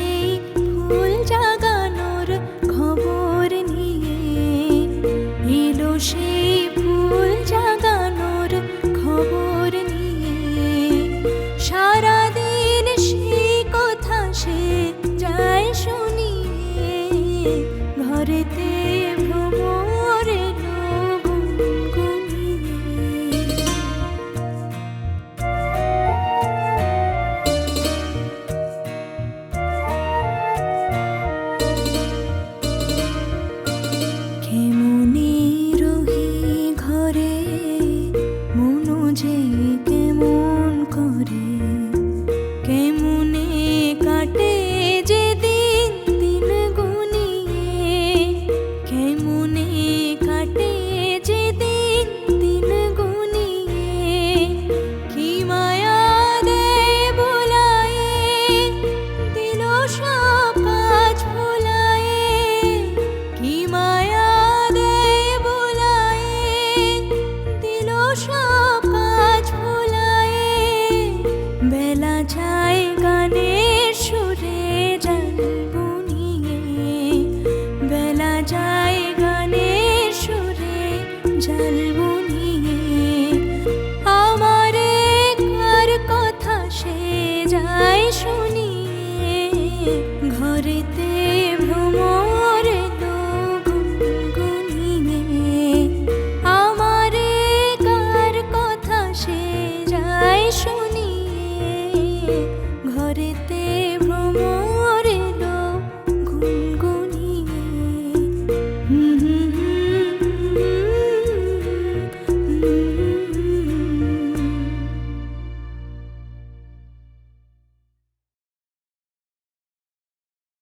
সেই ফুল জাগানোর খবর নিয়ে, এলো সেই ফুল জাগানোর খবর নিয়ে। সারাদিন সেই কথা সে যায় শুনিয়ে, ঘরেতে ভ্রমর এলো গুনগুনিয়ে। কেমনে রহি ঘরে মনু যে কেমন করে, কেমনে কাটে যে দিন দিন গুনিয়ে, কেমনে কাটে যে দিন দিন গুনিয়ে। কি মায়া দেয় বুলায়ে, দিল সব কাজ ভুলায়ে। কি মায়া দেয় বুলায়ে, দিল সব কাজ ভুলায়ে। বেলা যায় গানের সুরে জাল বুনিয়ে, বেলা যায় গানের সুরে জাল বুনিয়ে। আমারে কার কথা সে যায় শুনিয়ে, ঘরেতে